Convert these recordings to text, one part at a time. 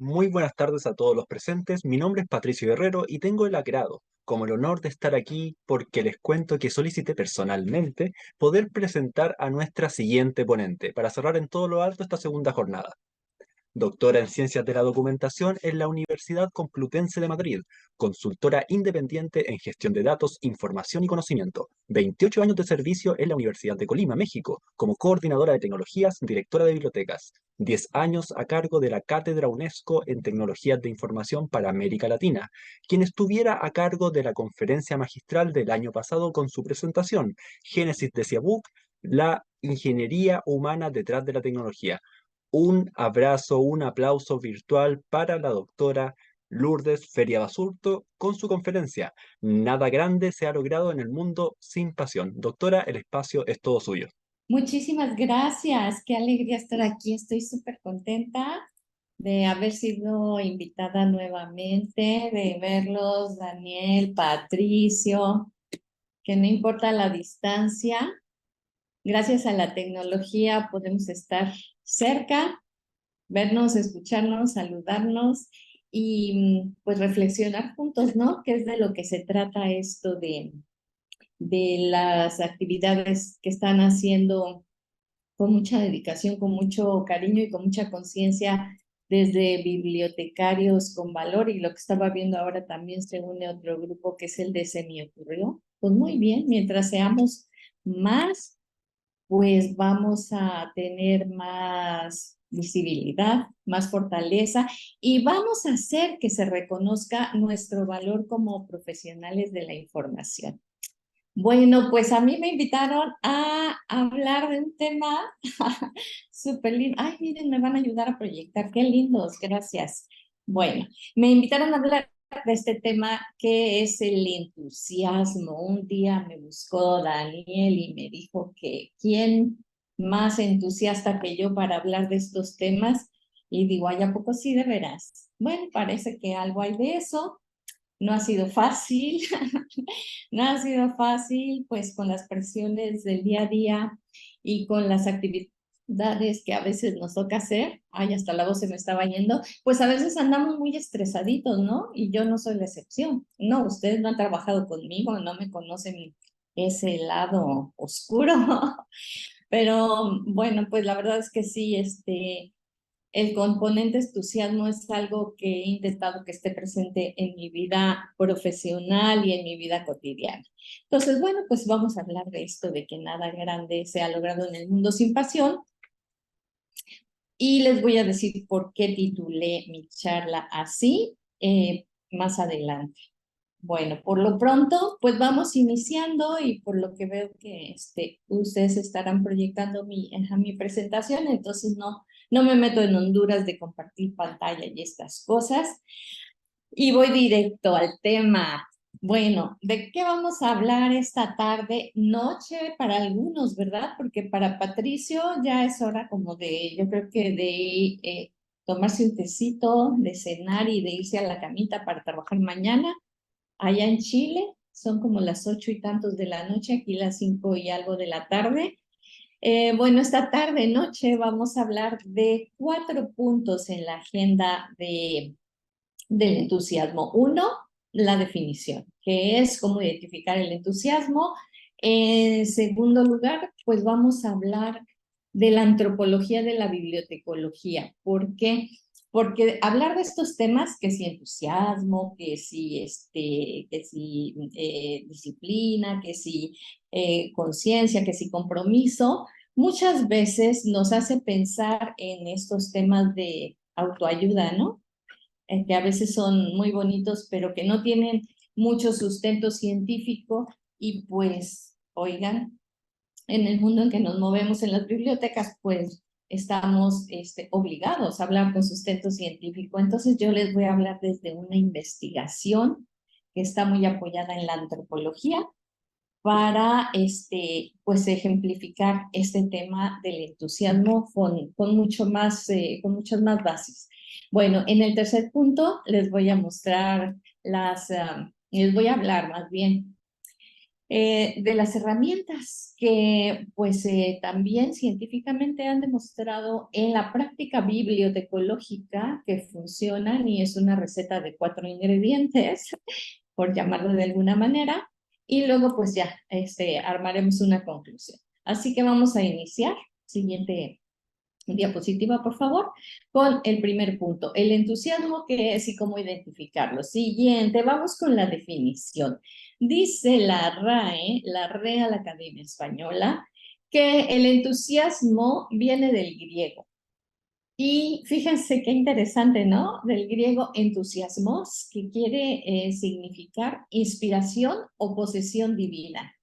Muy buenas tardes a todos los presentes. Mi nombre es Patricio Guerrero y tengo el agrado, como el honor de estar aquí porque les cuento que solicité personalmente poder presentar a nuestra siguiente ponente para cerrar en todo lo alto esta segunda jornada. Doctora en Ciencias de la Documentación en la Universidad Complutense de Madrid, consultora independiente en gestión de datos, información y conocimiento. 28 años de servicio en la Universidad de Colima, México, como coordinadora de tecnologías, directora de bibliotecas. 10 años a cargo de la Cátedra UNESCO en Tecnologías de Información para América Latina, quien estuviera a cargo de la conferencia magistral del año pasado con su presentación, Génesis de Ciabuc, la ingeniería humana detrás de la tecnología. Un abrazo, un aplauso virtual para la doctora Lourdes Feria Basurto con su conferencia. Nada grande se ha logrado en el mundo sin pasión. Doctora, el espacio es todo suyo. Muchísimas gracias, qué alegría estar aquí. Estoy súper contenta de haber sido invitada nuevamente, de verlos, Daniel, Patricio, que no importa la distancia, gracias a la tecnología podemos estar cerca, vernos, escucharnos, saludarnos y pues reflexionar juntos, ¿no? ¿Qué es de lo que se trata esto de las actividades que están haciendo con mucha dedicación, con mucho cariño y con mucha conciencia desde bibliotecarios con valor? Y lo que estaba viendo ahora también se une otro grupo que es el de Se me ocurrió. Pues muy bien, mientras seamos más, pues vamos a tener más visibilidad, más fortaleza y vamos a hacer que se reconozca nuestro valor como profesionales de la información. Bueno, pues a mí me invitaron a hablar de un tema súper lindo. Ay, miren, me van a ayudar a proyectar. Qué lindos, gracias. Bueno, me invitaron a hablar de este tema que es el entusiasmo. Un día me buscó Daniel y me dijo que quién más entusiasta que yo para hablar de estos temas. Y digo, ay, ¿a poco sí de veras? Bueno, parece que algo hay de eso. No ha sido fácil, no ha sido fácil, pues con las presiones del día a día y con las actividades que a veces nos toca hacer. Ay, hasta la voz se me estaba yendo. Pues a veces andamos muy estresaditos, ¿no? Y yo no soy la excepción. No, ustedes no han trabajado conmigo, no me conocen ese lado oscuro. Pero bueno, pues la verdad es que sí, el componente entusiasmo es algo que he intentado que esté presente en mi vida profesional y en mi vida cotidiana. Entonces, bueno, pues vamos a hablar de esto, de que nada grande se ha logrado en el mundo sin pasión. Y les voy a decir por qué titulé mi charla así más adelante. Bueno, por lo pronto, pues vamos iniciando y por lo que veo que ustedes estarán proyectando mi presentación, entonces no me meto en honduras de compartir pantalla y estas cosas. Y voy directo al tema. Bueno, ¿de qué vamos a hablar esta tarde, noche para algunos, verdad? Porque para Patricio ya es hora como de, yo creo que de tomarse un tecito, de cenar y de irse a la camita para trabajar mañana. Allá en Chile son como las 8 y tantos de la noche, aquí las 5 y algo de la tarde. Bueno, esta tarde, noche, vamos a hablar de 4 puntos en la agenda del entusiasmo. Uno, la definición, que es cómo identificar el entusiasmo. En segundo lugar, pues vamos a hablar de la antropología de la bibliotecología. ¿Por qué? Porque hablar de estos temas, que si entusiasmo, que si disciplina, que si conciencia, que si compromiso, muchas veces nos hace pensar en estos temas de autoayuda, ¿no? Que a veces son muy bonitos, pero que no tienen mucho sustento científico y pues, oigan, en el mundo en que nos movemos en las bibliotecas, pues estamos obligados a hablar con sustento científico. Entonces yo les voy a hablar desde una investigación que está muy apoyada en la antropología para pues ejemplificar este tema del entusiasmo con muchas más bases. Bueno, en el tercer punto les voy a mostrar les voy a hablar más bien de las herramientas que pues también científicamente han demostrado en la práctica bibliotecológica que funcionan y es una receta de 4 ingredientes, por llamarlo de alguna manera, y luego pues ya armaremos una conclusión. Así que vamos a iniciar. Siguiente diapositiva, por favor, con el primer punto, el entusiasmo, qué es y cómo identificarlo. Siguiente, vamos con la definición. Dice la Real Academia Española, que el entusiasmo viene del griego. Y fíjense qué interesante, ¿no? Del griego entusiasmos, que quiere significar inspiración o posesión divina.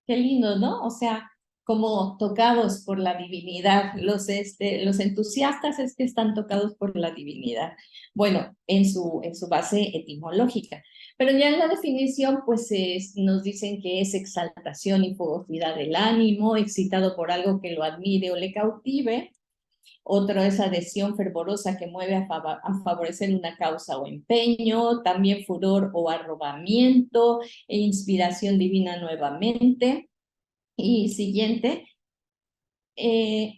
Qué lindo, ¿no? O sea, como tocados por la divinidad. Los entusiastas es que están tocados por la divinidad. Bueno, en su base etimológica. Pero ya en la definición, pues nos dicen que es exaltación y fogosidad del ánimo, excitado por algo que lo admire o le cautive. Otro es adhesión fervorosa que mueve a favorecer una causa o empeño, también furor o arrobamiento e inspiración divina nuevamente. Y siguiente,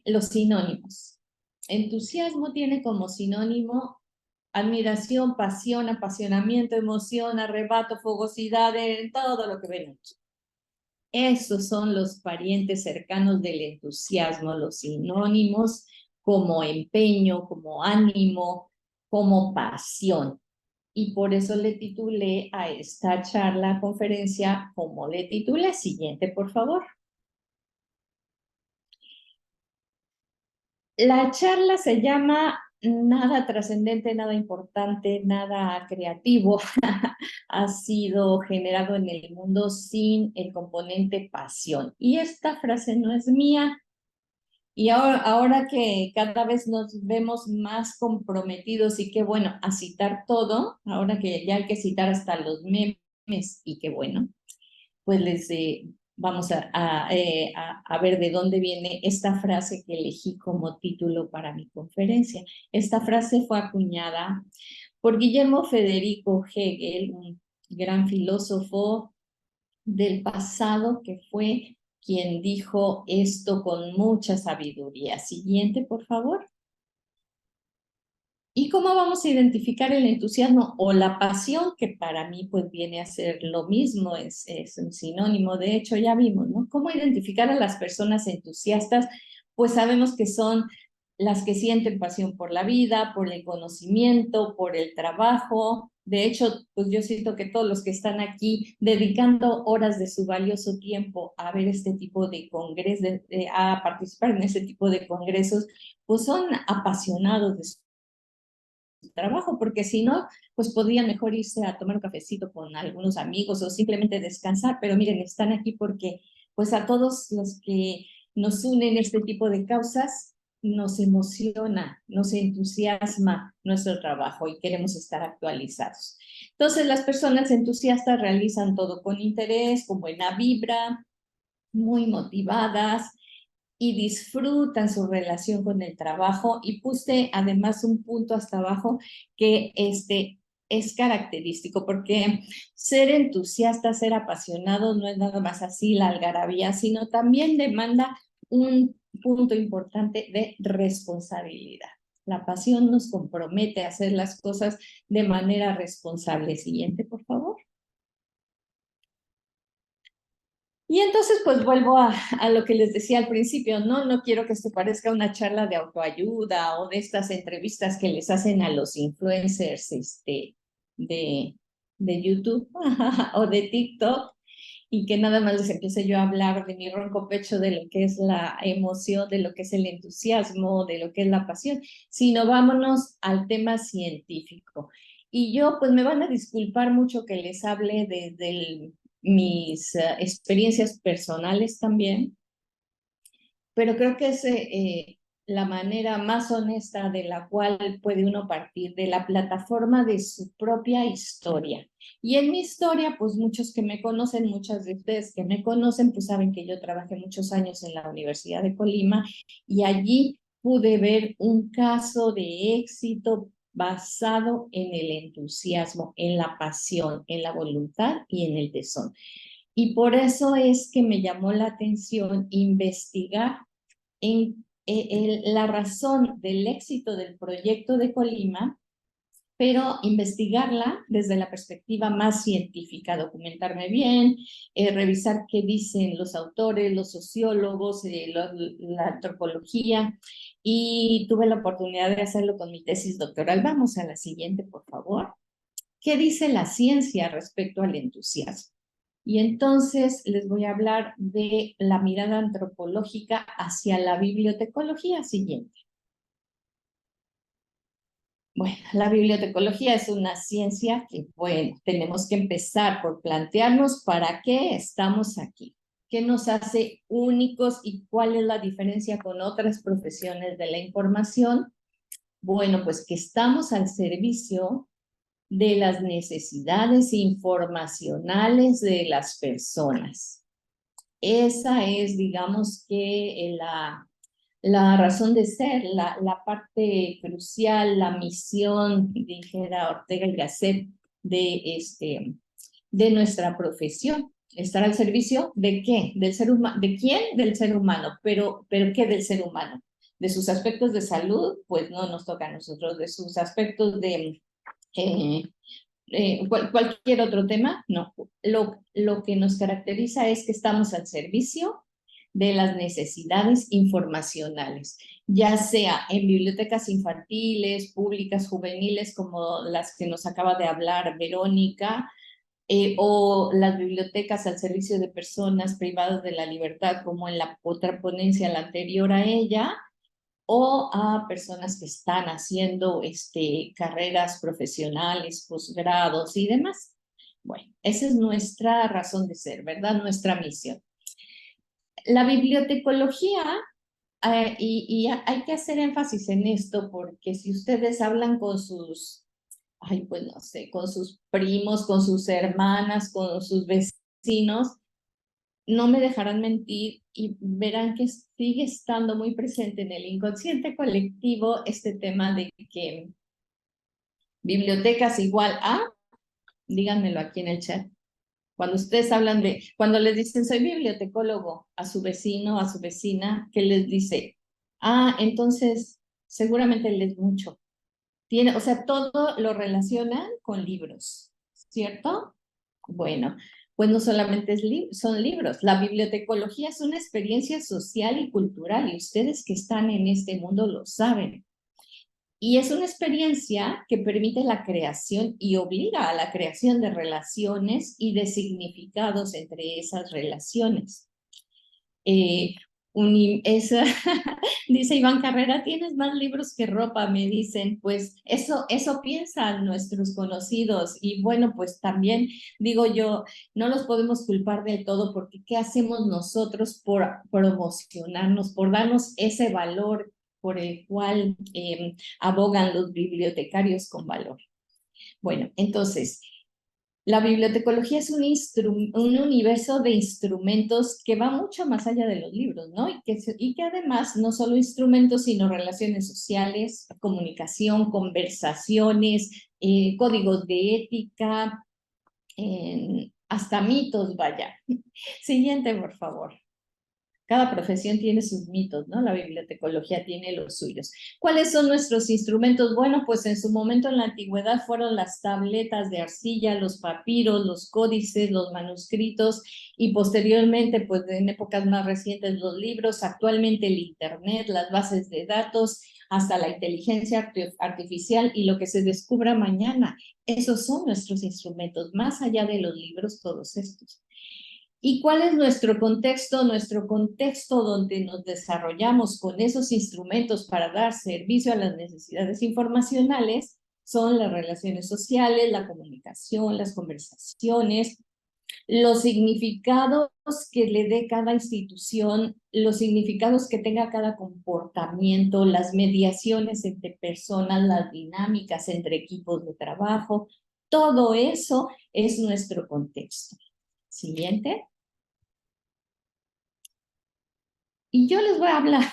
los sinónimos. Entusiasmo tiene como sinónimo admiración, pasión, apasionamiento, emoción, arrebato, fogosidad, en todo lo que ven aquí. Esos son los parientes cercanos del entusiasmo, los sinónimos como empeño, como ánimo, como pasión. Y por eso le titulé a esta charla, conferencia, como le titulé. Siguiente, por favor. La charla se llama Nada trascendente, nada importante, nada creativo ha sido generado en el mundo sin el componente pasión. Y esta frase no es mía. Y ahora que cada vez nos vemos más comprometidos y qué bueno, a citar todo, ahora que ya hay que citar hasta los memes y qué bueno, pues vamos a ver de dónde viene esta frase que elegí como título para mi conferencia. Esta frase fue acuñada por Guillermo Federico Hegel, un gran filósofo del pasado que fue quien dijo esto con mucha sabiduría. Siguiente, por favor. ¿Y cómo vamos a identificar el entusiasmo o la pasión, que para mí pues viene a ser lo mismo, es un sinónimo, de hecho ya vimos, ¿no? ¿Cómo identificar a las personas entusiastas? Pues sabemos que son las que sienten pasión por la vida, por el conocimiento, por el trabajo. De hecho, pues yo siento que todos los que están aquí dedicando horas de su valioso tiempo a ver este tipo de congresos, a participar en este tipo de congresos, pues son apasionados de su trabajo, porque si no, pues podrían mejor irse a tomar un cafecito con algunos amigos o simplemente descansar, pero miren, están aquí porque pues a todos los que nos unen este tipo de causas, nos emociona, nos entusiasma nuestro trabajo y queremos estar actualizados. Entonces, las personas entusiastas realizan todo con interés, con buena vibra, muy motivadas, y disfrutan su relación con el trabajo. Y puse además un punto hasta abajo que es característico, porque ser entusiasta, ser apasionado no es nada más así la algarabía, sino también demanda un punto importante de responsabilidad. La pasión nos compromete a hacer las cosas de manera responsable. Siguiente, por favor. Y entonces pues vuelvo a lo que les decía al principio, ¿no? No quiero que esto parezca una charla de autoayuda o de estas entrevistas que les hacen a los influencers de, de YouTube o de TikTok, y que nada más les empiece yo a hablar de mi ronco pecho, de lo que es la emoción, de lo que es el entusiasmo, de lo que es la pasión, sino vámonos al tema científico. Y yo, pues me van a disculpar mucho que les hable desde mis experiencias personales también, pero creo que es la manera más honesta de la cual puede uno partir, de la plataforma de su propia historia. Y en mi historia, pues muchos que me conocen, muchas de ustedes que me conocen, pues saben que yo trabajé muchos años en la Universidad de Colima y allí pude ver un caso de éxito basado en el entusiasmo, en la pasión, en la voluntad y en el tesón. Y por eso es que me llamó la atención investigar la razón del éxito del proyecto de Colima, pero investigarla desde la perspectiva más científica, documentarme bien, revisar qué dicen los autores, los sociólogos, la antropología, y tuve la oportunidad de hacerlo con mi tesis doctoral. Vamos a la siguiente, por favor. ¿Qué dice la ciencia respecto al entusiasmo? Y entonces les voy a hablar de la mirada antropológica hacia la bibliotecología siguiente. Bueno, la bibliotecología es una ciencia que, bueno, tenemos que empezar por plantearnos para qué estamos aquí, qué nos hace únicos y cuál es la diferencia con otras profesiones de la información. Bueno, pues que estamos al servicio de las necesidades informacionales de las personas. Esa es, digamos que la razón de ser, la parte crucial, la misión, dijera Ortega y Gasset, de nuestra profesión. Estar al servicio de qué? Del ser humano. ¿De quién? Del ser humano. Pero ¿qué del ser humano? De sus aspectos de salud, pues no nos toca a nosotros. De sus aspectos de eh, cualquier otro tema, no. Lo que nos caracteriza es que estamos al servicio de las necesidades informacionales, ya sea en bibliotecas infantiles, públicas, juveniles, como las que nos acaba de hablar Verónica, o las bibliotecas al servicio de personas privadas de la libertad, como en la otra ponencia, la anterior a ella, o a personas que están haciendo carreras profesionales, posgrados y demás. Bueno, esa es nuestra razón de ser, ¿verdad? Nuestra misión. La bibliotecología, y hay que hacer énfasis en esto, porque si ustedes hablan con sus, ay, pues no sé, con sus primos, con sus hermanas, con sus vecinos, no me dejarán mentir y verán que sigue estando muy presente en el inconsciente colectivo este tema de que bibliotecas igual a, díganmelo aquí en el chat, cuando ustedes hablan de, cuando les dicen soy bibliotecólogo a su vecino, a su vecina, ¿qué les dice? Ah, entonces seguramente lees mucho. Tiene, o sea, todo lo relacionan con libros, ¿cierto? Bueno, pues no solamente son libros, la bibliotecología es una experiencia social y cultural y ustedes que están en este mundo lo saben. Y es una experiencia que permite la creación y obliga a la creación de relaciones y de significados entre esas relaciones. Eh, esa, dice Iván Carrera, tienes más libros que ropa, me dicen, pues eso piensan nuestros conocidos y bueno, pues también digo yo, no los podemos culpar del todo porque ¿qué hacemos nosotros por promocionarnos, por darnos ese valor por el cual abogan los bibliotecarios con valor? Bueno, entonces, la bibliotecología es un universo de instrumentos que va mucho más allá de los libros, ¿no? Y que además no solo instrumentos, sino relaciones sociales, comunicación, conversaciones, códigos de ética, hasta mitos, vaya. Siguiente, por favor. Cada profesión tiene sus mitos, ¿no? La bibliotecología tiene los suyos. ¿Cuáles son nuestros instrumentos? Bueno, pues en su momento en la antigüedad fueron las tabletas de arcilla, los papiros, los códices, los manuscritos y posteriormente, pues en épocas más recientes, los libros, actualmente el Internet, las bases de datos, hasta la inteligencia artificial y lo que se descubra mañana. Esos son nuestros instrumentos, más allá de los libros, todos estos. ¿Y cuál es nuestro contexto? Nuestro contexto donde nos desarrollamos con esos instrumentos para dar servicio a las necesidades informacionales son las relaciones sociales, la comunicación, las conversaciones, los significados que le dé cada institución, los significados que tenga cada comportamiento, las mediaciones entre personas, las dinámicas entre equipos de trabajo, todo eso es nuestro contexto. Siguiente. Y yo les voy a hablar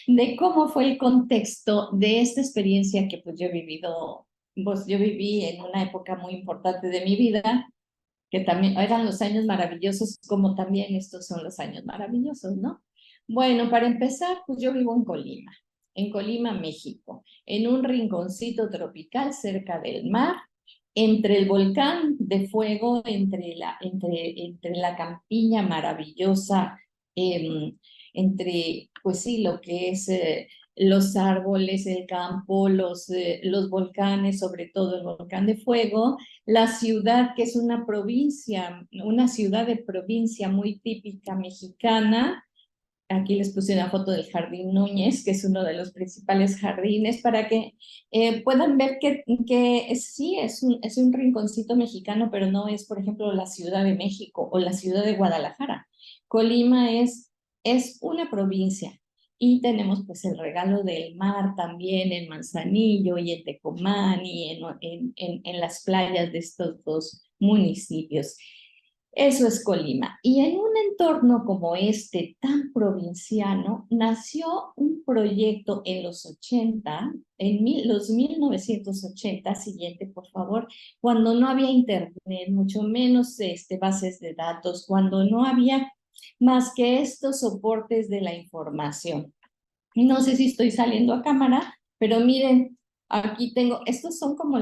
de cómo fue el contexto de esta experiencia que pues yo he vivido, pues yo viví en una época muy importante de mi vida que también eran los años maravillosos, como también estos son los años maravillosos, ¿no? Bueno, para empezar, pues yo vivo en Colima, México, en un rinconcito tropical cerca del mar, entre el volcán de fuego, entre la campiña maravillosa, eh, entre, pues sí, lo que es los árboles, el campo, los volcanes, sobre todo el volcán de fuego, la ciudad, que es una provincia, una ciudad de provincia muy típica mexicana. Aquí les puse una foto del Jardín Núñez, que es uno de los principales jardines, para que puedan ver que sí, es un rinconcito mexicano, pero no es, por ejemplo, la Ciudad de México o la ciudad de Guadalajara. Colima es una provincia y tenemos pues el regalo del mar también en Manzanillo y en Tecomán y en las playas de estos dos municipios. Eso es Colima. Y en un entorno como este, tan provinciano, nació un proyecto en los 80, los 1980, siguiente, por favor, cuando no había internet, mucho menos bases de datos, cuando no había más que estos soportes de la información. No sé si estoy saliendo a cámara, pero miren, aquí tengo, estos son como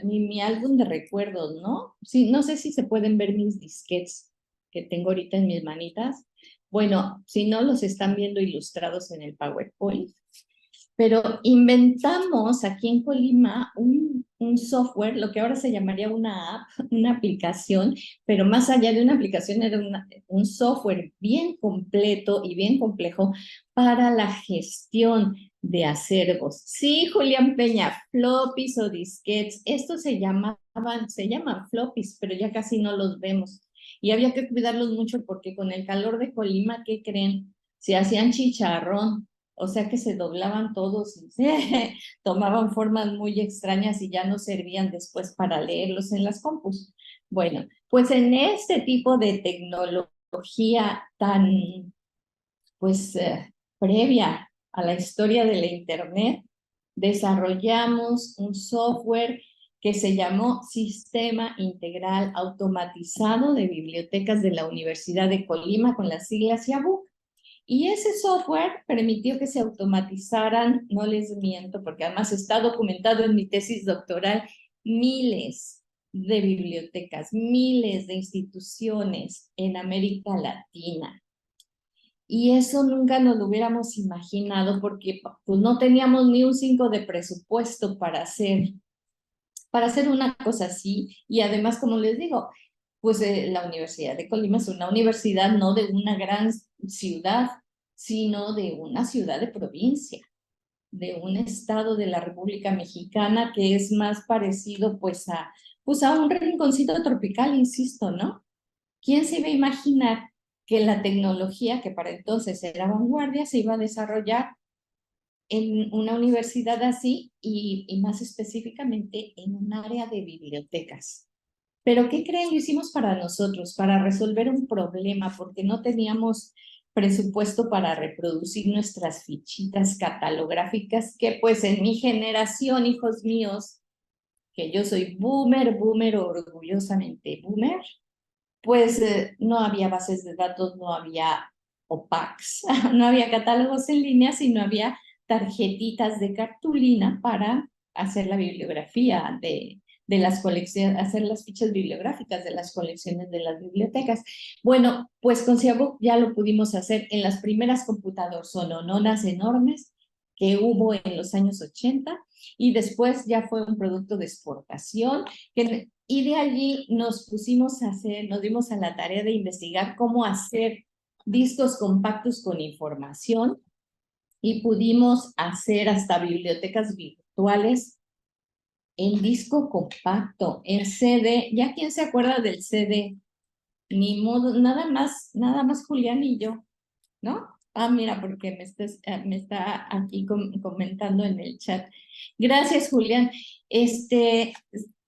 mi álbum de recuerdos, ¿no? Sí, no sé si se pueden ver mis disquetes que tengo ahorita en mis manitas. Bueno, si no, los están viendo ilustrados en el PowerPoint. Pero inventamos aquí en Colima un software, lo que ahora se llamaría una app, una aplicación, pero más allá de una aplicación era un software bien completo y bien complejo para la gestión de acervos. Sí, Julián Peña, floppies o disquetes, estos se llaman floppies, pero ya casi no los vemos. Y había que cuidarlos mucho porque con el calor de Colima, ¿qué creen? Se hacían chicharrón, o sea que se doblaban todos y tomaban formas muy extrañas y ya no servían después para leerlos en las compus. Bueno, pues en este tipo de tecnología tan, pues, previa a la historia de la Internet, desarrollamos un software que se llamó Sistema Integral Automatizado de Bibliotecas de la Universidad de Colima, con las siglas YABU. Y ese software permitió que se automatizaran, no les miento, porque además está documentado en mi tesis doctoral, miles de bibliotecas, miles de instituciones en América Latina. Y eso nunca nos lo hubiéramos imaginado porque pues, no teníamos ni un 5 de presupuesto para hacer una cosa así. Y además, como les digo, pues la Universidad de Colima es una universidad no de una gran ciudad, sino de una ciudad de provincia, de un estado de la República Mexicana que es más parecido pues a un rinconcito tropical, insisto, ¿no? ¿Quién se iba a imaginar que la tecnología, que para entonces era vanguardia, se iba a desarrollar en una universidad así y más específicamente en un área de bibliotecas? Pero ¿qué creen? Lo hicimos para nosotros, para resolver un problema, porque no teníamos presupuesto para reproducir nuestras fichitas catalográficas, que pues en mi generación, hijos míos, que yo soy boomer, orgullosamente boomer, pues no había bases de datos, no había OPACs, no había catálogos en línea, sino había tarjetitas de cartulina para hacer la bibliografía de las colecciones, hacer las fichas bibliográficas de las colecciones de las bibliotecas. Bueno, pues con Ciabook ya lo pudimos hacer en las primeras computadoras sonononas enormes que hubo en los años 80 y después ya fue un producto de exportación y de allí nos pusimos a hacer, nos dimos a la tarea de investigar cómo hacer discos compactos con información y pudimos hacer hasta bibliotecas virtuales en disco compacto, en CD. ¿Ya quién se acuerda del CD? Ni modo, nada más Julián y yo, ¿no? Ah, mira, porque me está aquí comentando en el chat. Gracias, Julián.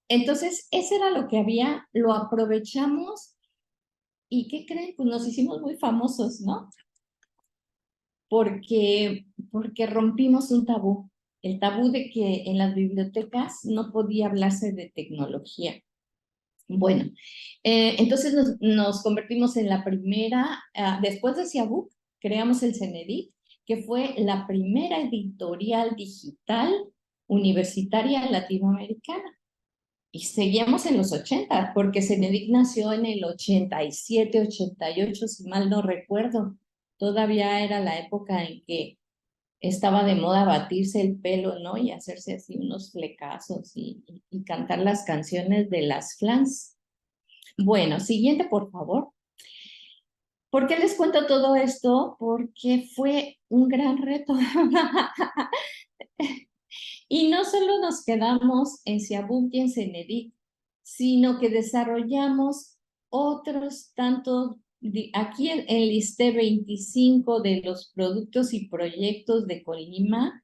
Entonces, ese era lo que había, lo aprovechamos y ¿qué creen? Pues nos hicimos muy famosos, ¿no? Porque rompimos un tabú, el tabú de que en las bibliotecas no podía hablarse de tecnología. Bueno, entonces nos convertimos en la primera, después de Ciabuc, creamos el CENEDIC, que fue la primera editorial digital universitaria latinoamericana. Y seguíamos en los 80, porque CENEDIC nació en el 87, 88, si mal no recuerdo. Todavía era la época en que estaba de moda batirse el pelo, ¿no? Y hacerse así unos flecazos y cantar las canciones de las flans. Bueno, siguiente, por favor. ¿Por qué les cuento todo esto? Porque fue un gran reto. Y no solo nos quedamos en Ciabuc y en CENEDIC, sino que desarrollamos otros tantos, aquí listé 25 de los productos y proyectos de Colima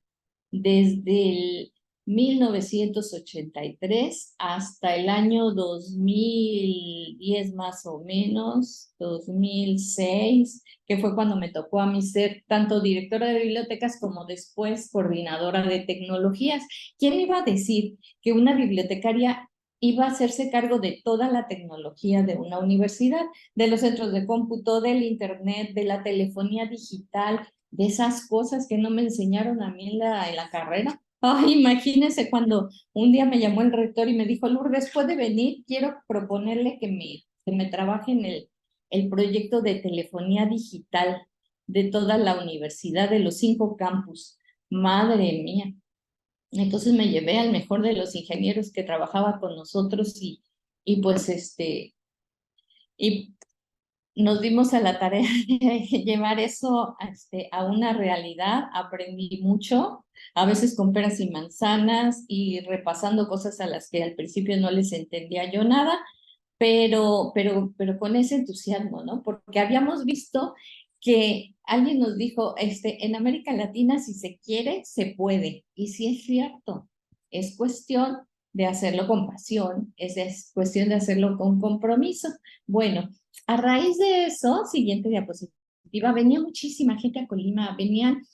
desde el 1983 hasta el año 2010 más o menos, 2006, que fue cuando me tocó a mí ser tanto directora de bibliotecas como después coordinadora de tecnologías. ¿Quién iba a decir que una bibliotecaria iba a hacerse cargo de toda la tecnología de una universidad, de los centros de cómputo, del internet, de la telefonía digital, de esas cosas que no me enseñaron a mí en la carrera? Ay, imagínense cuando un día me llamó el rector y me dijo, Lourdes, ¿puede venir? Quiero proponerle que me trabaje en el proyecto de telefonía digital de toda la universidad, de los 5 campus. Madre mía. Entonces me llevé al mejor de los ingenieros que trabajaba con nosotros y pues y nos dimos a la tarea de llevar eso a una realidad. Aprendí mucho, a veces con peras y manzanas y repasando cosas a las que al principio no les entendía yo nada, pero con ese entusiasmo, ¿no? Porque habíamos visto que alguien nos dijo, en América Latina si se quiere, se puede. Y sí es cierto, es cuestión de hacerlo con pasión, es cuestión de hacerlo con compromiso. Bueno, a raíz de eso, siguiente diapositiva, venía muchísima gente a Colima, venían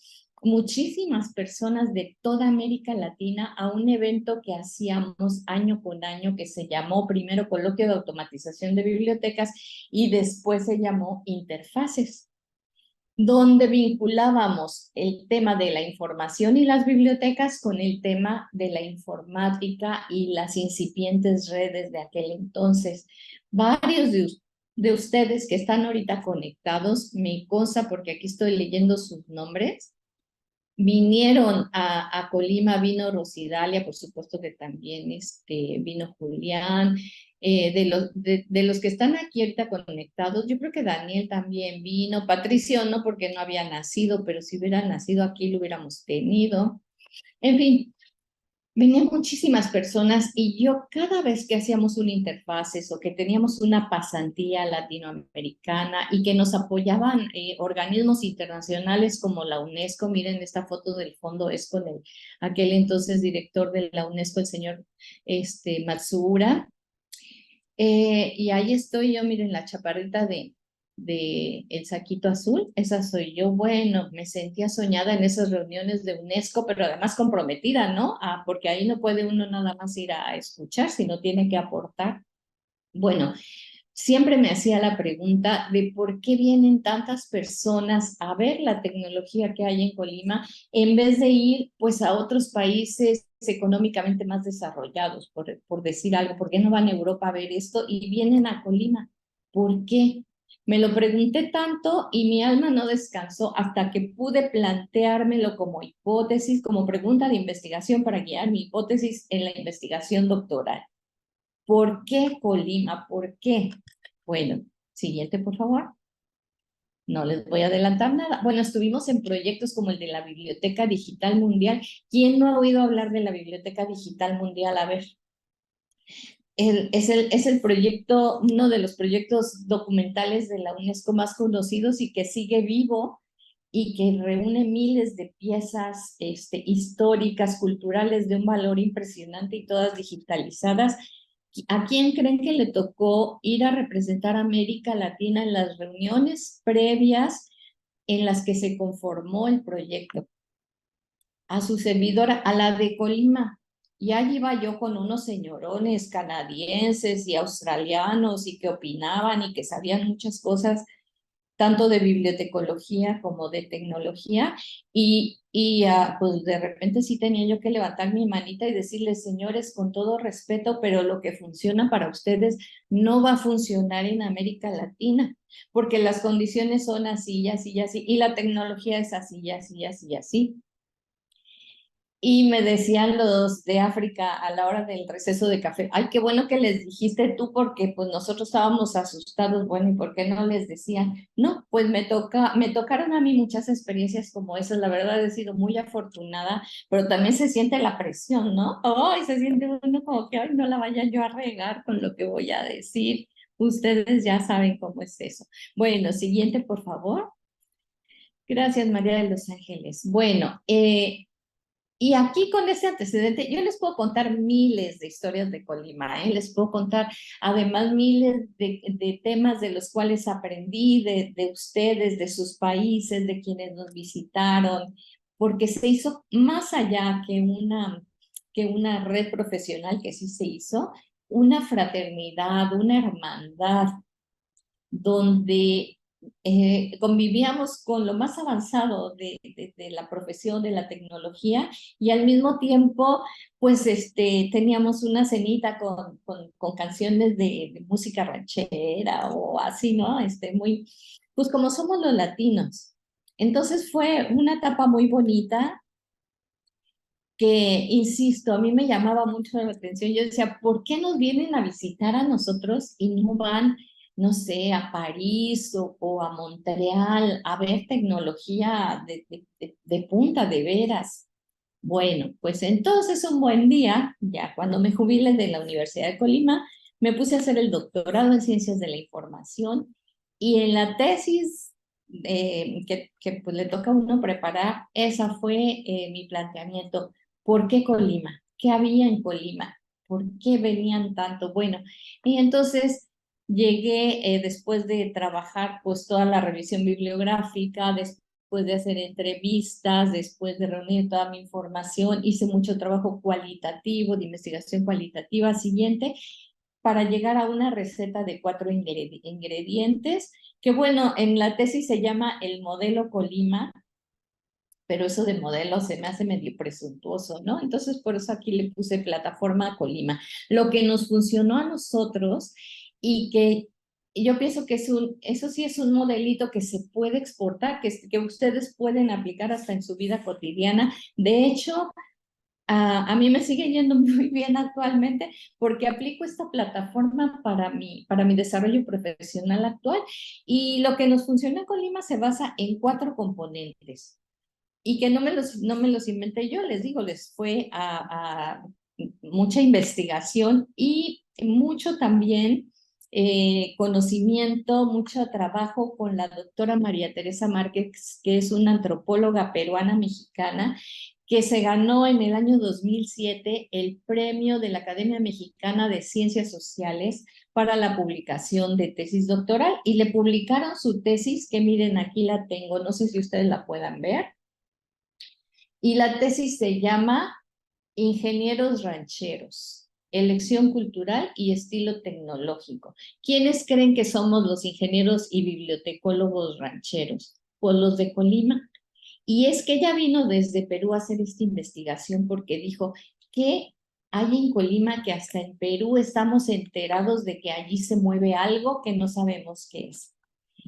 muchísimas personas de toda América Latina a un evento que hacíamos año con año que se llamó primero Coloquio de Automatización de Bibliotecas y después se llamó Interfaces, donde vinculábamos el tema de la información y las bibliotecas con el tema de la informática y las incipientes redes de aquel entonces. Varios de ustedes que están ahorita conectados, me consta porque aquí estoy leyendo sus nombres, vinieron a Colima, vino Rosidalia, por supuesto que también vino Julián, de los que están aquí ahorita conectados, yo creo que Daniel también vino, Patricio no porque no había nacido, pero si hubiera nacido aquí lo hubiéramos tenido. En fin, venían muchísimas personas y yo cada vez que hacíamos una interfaces o que teníamos una pasantía latinoamericana y que nos apoyaban organismos internacionales como la UNESCO, miren esta foto del fondo es con aquel entonces director de la UNESCO, el señor Matsuura, y ahí estoy yo, miren la chaparrita de el saquito azul, esa soy yo. Bueno, me sentía soñada en esas reuniones de UNESCO, pero además comprometida, ¿no? Porque ahí no puede uno nada más ir a escuchar, sino tiene que aportar. Bueno, siempre me hacía la pregunta de por qué vienen tantas personas a ver la tecnología que hay en Colima en vez de ir pues a otros países económicamente más desarrollados, por decir algo. ¿Por qué no van a Europa a ver esto y vienen a Colima? ¿Por qué? Me lo pregunté tanto y mi alma no descansó hasta que pude planteármelo como hipótesis, como pregunta de investigación para guiar mi hipótesis en la investigación doctoral. ¿Por qué Colima? ¿Por qué? Bueno, siguiente, por favor. No les voy a adelantar nada. Bueno, estuvimos en proyectos como el de la Biblioteca Digital Mundial. ¿Quién no ha oído hablar de la Biblioteca Digital Mundial? A ver, es el proyecto, uno de los proyectos documentales de la UNESCO más conocidos y que sigue vivo y que reúne miles de piezas históricas, culturales de un valor impresionante y todas digitalizadas. ¿A quién creen que le tocó ir a representar a América Latina en las reuniones previas en las que se conformó el proyecto? A su servidora, a la de Colima. Y allí iba yo con unos señorones canadienses y australianos y que opinaban y que sabían muchas cosas tanto de bibliotecología como de tecnología, pues de repente sí tenía yo que levantar mi manita y decirles, señores, con todo respeto, pero lo que funciona para ustedes no va a funcionar en América Latina, porque las condiciones son así y así y así, y la tecnología es así y así y así y así. Y me decían los de África a la hora del receso de café, ay, qué bueno que les dijiste tú porque pues nosotros estábamos asustados, bueno, ¿y por qué no les decían? No, pues me tocaron a mí muchas experiencias como esas, la verdad he sido muy afortunada, pero también se siente la presión, ¿no? Ay, se siente uno como que, ay, no la vaya yo a regar con lo que voy a decir. Ustedes ya saben cómo es eso. Bueno, siguiente, por favor. Gracias, María de los Ángeles. Bueno, y aquí con ese antecedente, yo les puedo contar miles de historias de Colima, ¿eh? Les puedo contar además miles de temas de los cuales aprendí de ustedes, de sus países, de quienes nos visitaron, porque se hizo más allá que una red profesional que sí se hizo, una fraternidad, una hermandad, donde convivíamos con lo más avanzado de la profesión, de la tecnología, y al mismo tiempo, pues teníamos una cenita con canciones de música ranchera o así, ¿no? Muy, pues como somos los latinos. Entonces fue una etapa muy bonita que, insisto, a mí me llamaba mucho la atención. Yo decía, ¿por qué nos vienen a visitar a nosotros y no van, no sé, a París o a Montreal a ver tecnología de punta, de veras? Bueno, pues entonces un buen día, ya cuando me jubilé de la Universidad de Colima, me puse a hacer el doctorado en Ciencias de la Información y en la tesis que pues le toca a uno preparar, esa fue mi planteamiento. ¿Por qué Colima? ¿Qué había en Colima? ¿Por qué venían tanto? Bueno, y entonces llegué después de trabajar pues toda la revisión bibliográfica, después de hacer entrevistas, después de reunir toda mi información, hice mucho trabajo cualitativo, de investigación cualitativa siguiente, para llegar a una receta de 4 ingredientes, que bueno, en la tesis se llama el modelo Colima, pero eso de modelo se me hace medio presuntuoso, ¿no? Entonces, por eso aquí le puse plataforma Colima. Lo que nos funcionó a nosotros y que yo pienso que eso sí es un modelito que se puede exportar, que ustedes pueden aplicar hasta en su vida cotidiana. De hecho, a mí me sigue yendo muy bien actualmente porque aplico esta plataforma para mi desarrollo profesional actual, y lo que nos funciona en Colima se basa en 4 componentes y que no me los inventé yo, les digo, les fue a mucha investigación y mucho también conocimiento, mucho trabajo con la doctora María Teresa Márquez, que es una antropóloga peruana mexicana, que se ganó en el año 2007 el premio de la Academia Mexicana de Ciencias Sociales para la publicación de tesis doctoral, y le publicaron su tesis, que miren, aquí la tengo, no sé si ustedes la puedan ver, y la tesis se llama Ingenieros Rancheros, elección cultural y estilo tecnológico. ¿Quiénes creen que somos los ingenieros y bibliotecólogos rancheros? Pues los de Colima. Y es que ella vino desde Perú a hacer esta investigación porque dijo, ¿qué hay en Colima que hasta en Perú estamos enterados de que allí se mueve algo que no sabemos qué es?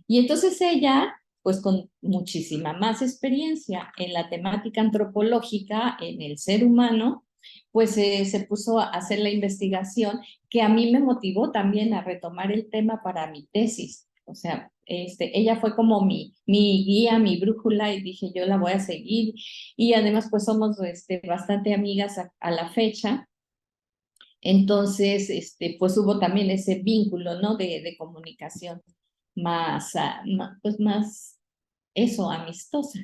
Y entonces ella, pues con muchísima más experiencia en la temática antropológica, en el ser humano, pues se puso a hacer la investigación, que a mí me motivó también a retomar el tema para mi tesis. O sea, ella fue como mi guía, mi brújula, y dije, yo la voy a seguir. Y además, pues somos bastante amigas a la fecha. Entonces, pues hubo también ese vínculo, ¿no? De comunicación más, pues más, eso, amistosa.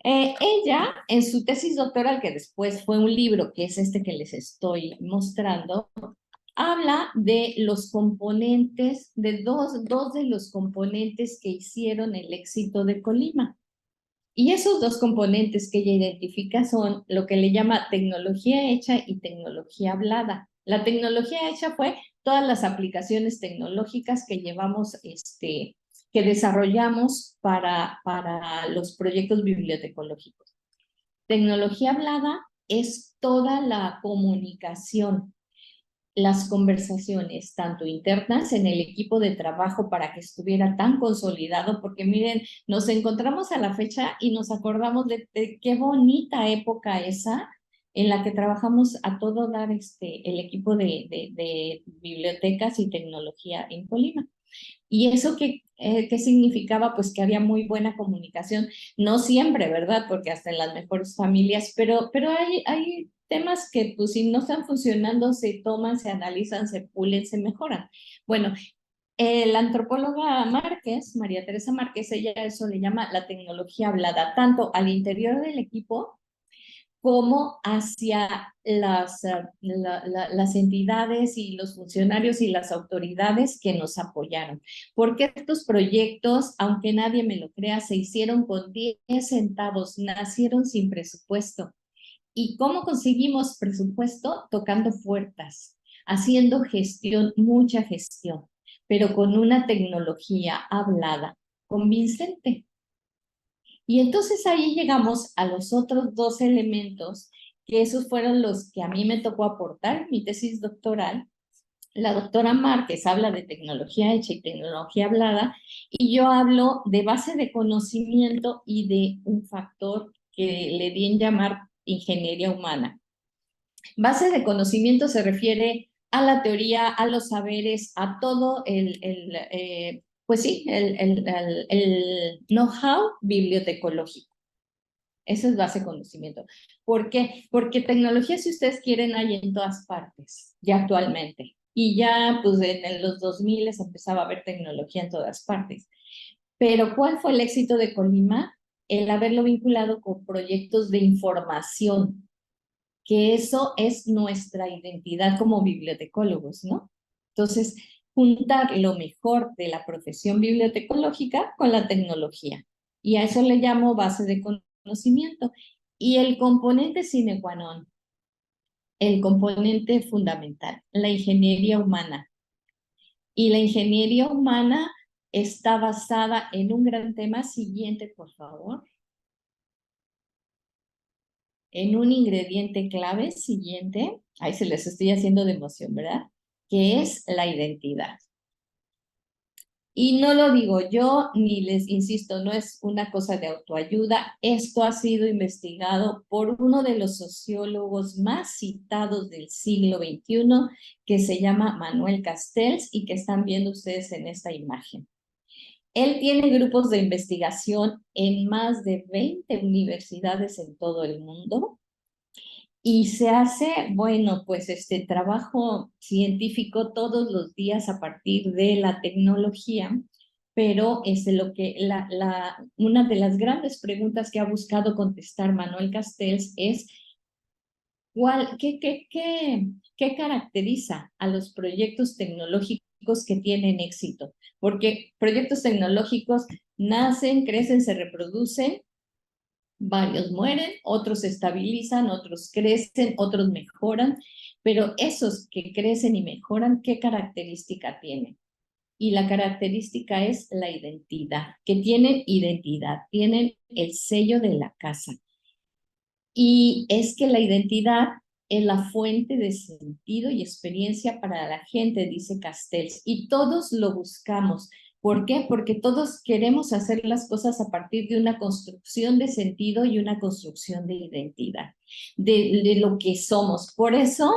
Ella, en su tesis doctoral, que después fue un libro, que es este que les estoy mostrando, habla de los componentes, de dos de los componentes que hicieron el éxito de Colima. Y esos dos componentes que ella identifica son lo que le llama tecnología hecha y tecnología hablada. La tecnología hecha fue todas las aplicaciones tecnológicas que llevamos, que desarrollamos para los proyectos bibliotecológicos. Tecnología hablada es toda la comunicación, las conversaciones, tanto internas en el equipo de trabajo para que estuviera tan consolidado, porque miren, nos encontramos a la fecha y nos acordamos de qué bonita época esa en la que trabajamos a todo dar el equipo de bibliotecas y tecnología en Colima. ¿Y eso qué significaba? Pues que había muy buena comunicación, no siempre, ¿verdad? Porque hasta en las mejores familias, pero hay temas que pues si no están funcionando, se toman, se analizan, se pulen, se mejoran. Bueno, la antropóloga Márquez, María Teresa Márquez, ella eso le llama la tecnología hablada, tanto al interior del equipo como hacia las entidades y los funcionarios y las autoridades que nos apoyaron. Porque estos proyectos, aunque nadie me lo crea, se hicieron con 10 centavos, nacieron sin presupuesto. ¿Y cómo conseguimos presupuesto? Tocando puertas, haciendo gestión, mucha gestión, pero con una tecnología hablada, convincente. Y entonces ahí llegamos a los otros dos elementos, que esos fueron los que a mí me tocó aportar en mi tesis doctoral. La doctora Márquez habla de tecnología hecha y tecnología hablada, y yo hablo de base de conocimiento y de un factor que le di en llamar ingeniería humana. Base de conocimiento se refiere a la teoría, a los saberes, a todo pues sí, el know-how bibliotecológico. Eso es base de conocimiento. ¿Por qué? Porque tecnología, si ustedes quieren, hay en todas partes, ya actualmente. Y ya, pues en los 2000 empezaba a haber tecnología en todas partes. Pero ¿cuál fue el éxito de Colima? El haberlo vinculado con proyectos de información, que eso es nuestra identidad como bibliotecólogos, ¿no? Entonces, juntar lo mejor de la profesión bibliotecológica con la tecnología. Y a eso le llamo base de conocimiento. Y el componente sine qua non, el componente fundamental, la ingeniería humana. Y la ingeniería humana está basada en un gran tema siguiente, por favor, en un ingrediente clave siguiente, ahí se les estoy haciendo de emoción, ¿verdad? Que es la identidad. Y no lo digo yo, ni les insisto, no es una cosa de autoayuda. Esto ha sido investigado por uno de los sociólogos más citados del siglo XXI, que se llama Manuel Castells y que están viendo ustedes en esta imagen. Él tiene grupos de investigación en más de 20 universidades en todo el mundo y se hace, bueno, pues este trabajo científico todos los días a partir de la tecnología, pero es lo que una de las grandes preguntas que ha buscado contestar Manuel Castells es ¿qué caracteriza a los proyectos tecnológicos que tienen éxito? Porque proyectos tecnológicos nacen, crecen, se reproducen, varios mueren, otros se estabilizan, otros crecen, otros mejoran, pero esos que crecen y mejoran, ¿qué característica tienen? Y la característica es la identidad, que tienen identidad, tienen el sello de la casa. Y es que la identidad es la fuente de sentido y experiencia para la gente, dice Castells, y todos lo buscamos. ¿Por qué? Porque todos queremos hacer las cosas a partir de una construcción de sentido y una construcción de identidad, de lo que somos. Por eso,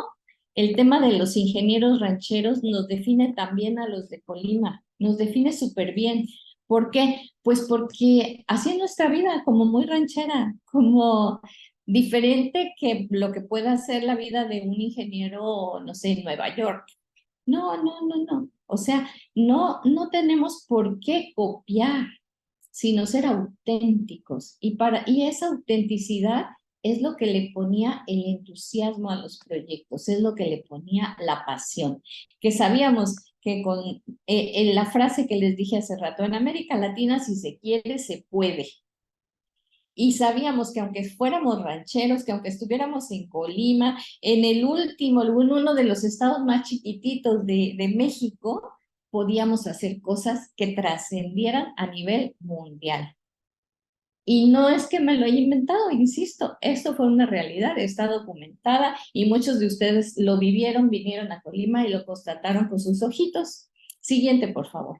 el tema de los ingenieros rancheros nos define también a los de Colima, nos define súper bien. ¿Por qué? Pues porque así es nuestra vida, como muy ranchera, como diferente que lo que pueda ser la vida de un ingeniero, no sé, en Nueva York. No, no, no, no. O sea, no tenemos por qué copiar, sino ser auténticos. Y esa autenticidad es lo que le ponía el entusiasmo a los proyectos, es lo que le ponía la pasión. Que sabíamos que con la frase que les dije hace rato, en América Latina, si se quiere, se puede. Y sabíamos que aunque fuéramos rancheros, que aunque estuviéramos en Colima, en el último, en uno de los estados más chiquititos de México, podíamos hacer cosas que trascendieran a nivel mundial. Y no es que me lo haya inventado, insisto, esto fue una realidad, está documentada y muchos de ustedes lo vivieron, vinieron a Colima y lo constataron con sus ojitos. Siguiente, por favor.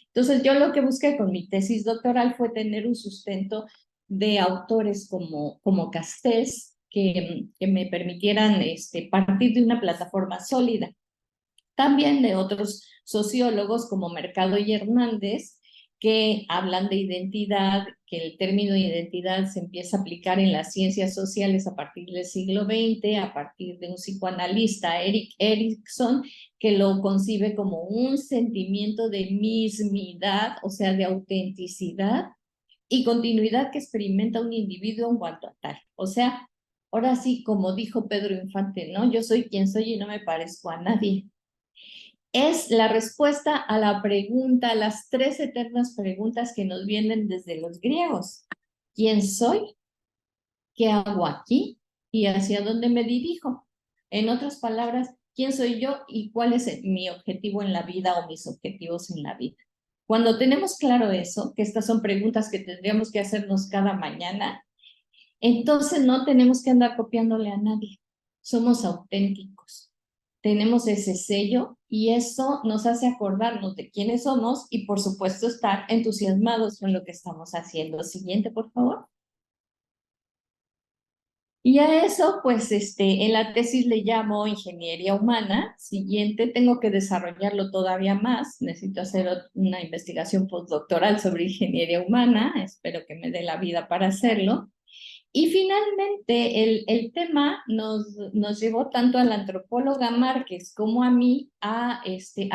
Entonces, yo lo que busqué con mi tesis doctoral fue tener un sustento de autores como Castells que me permitieran partir de una plataforma sólida. También de otros sociólogos como Mercado y Hernández, que hablan de identidad, que el término de identidad se empieza a aplicar en las ciencias sociales a partir del siglo XX, a partir de un psicoanalista, Erik Erikson, que lo concibe como un sentimiento de mismidad, o sea, de autenticidad y continuidad que experimenta un individuo en cuanto a tal. O sea, ahora sí, como dijo Pedro Infante, ¿no? Yo soy quien soy y no me parezco a nadie. Es la respuesta a la pregunta, a las tres eternas preguntas que nos vienen desde los griegos. ¿Quién soy? ¿Qué hago aquí? ¿Y hacia dónde me dirijo? En otras palabras, ¿quién soy yo y cuál es mi objetivo en la vida o mis objetivos en la vida? Cuando tenemos claro eso, que estas son preguntas que tendríamos que hacernos cada mañana, entonces no tenemos que andar copiándole a nadie. Somos auténticos. Tenemos ese sello y eso nos hace acordarnos de quiénes somos y por supuesto estar entusiasmados con lo que estamos haciendo. Siguiente, por favor. Y a eso, pues, en la tesis le llamo ingeniería humana. Siguiente, tengo que desarrollarlo todavía más. Necesito hacer una investigación postdoctoral sobre ingeniería humana. Espero que me dé la vida para hacerlo. Y finalmente, el tema nos llevó tanto a la antropóloga Márquez como a mí a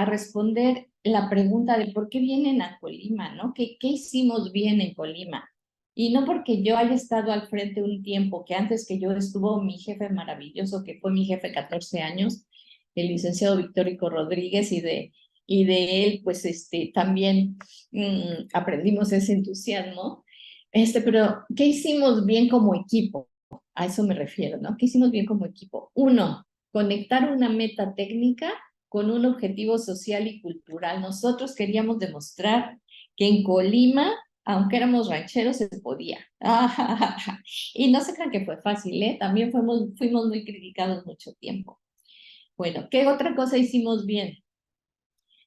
responder la pregunta de por qué vienen a Colima, ¿no? ¿Qué hicimos bien en Colima? Y no porque yo haya estado al frente un tiempo, que antes que yo estuvo mi jefe maravilloso, que fue mi jefe 14 años, el licenciado Victórico Rodríguez, y de él, pues, también aprendimos ese entusiasmo. Pero, ¿qué hicimos bien como equipo? A eso me refiero, ¿no? ¿Qué hicimos bien como equipo? Uno, conectar una meta técnica con un objetivo social y cultural. Nosotros queríamos demostrar que en Colima, aunque éramos rancheros, se podía. Y no se crean que fue fácil, ¿eh? También fuimos muy criticados mucho tiempo. Bueno, ¿qué otra cosa hicimos bien?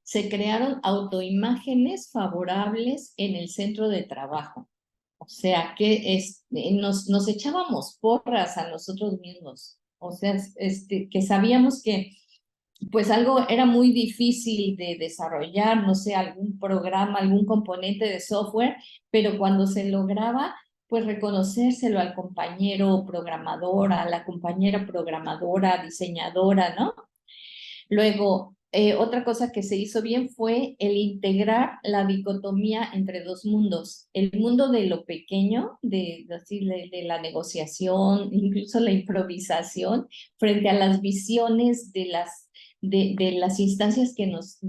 Se crearon autoimágenes favorables en el centro de trabajo. O sea, que nos echábamos porras a nosotros mismos. O sea, que sabíamos que pues algo era muy difícil de desarrollar, no sé, algún programa, algún componente de software, pero cuando se lograba, pues reconocérselo al compañero programador, a la compañera programadora, diseñadora, ¿no? Luego, otra cosa que se hizo bien fue el integrar la dicotomía entre dos mundos, el mundo de lo pequeño, de la negociación, incluso la improvisación, frente a las visiones de las instancias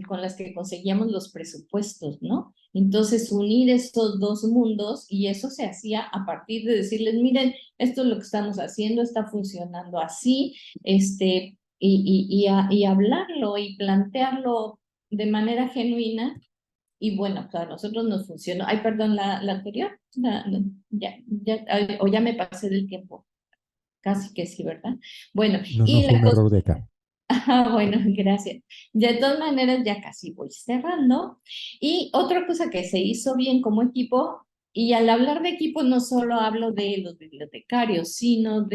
con las que conseguíamos los presupuestos, ¿no? Entonces, unir estos dos mundos y eso se hacía a partir de decirles, miren, esto es lo que estamos haciendo, está funcionando así, y hablarlo y plantearlo de manera genuina. Y bueno, pues a nosotros nos funcionó. Ay, perdón, la anterior, o ya me pasé del tiempo. Casi que sí, ¿verdad? Bueno, No, no y fue la un cosa, error de acá. bueno, gracias. De todas maneras, ya casi voy cerrando. Y otra cosa que se hizo bien como equipo, y al hablar de equipo no solo hablo de los bibliotecarios, sino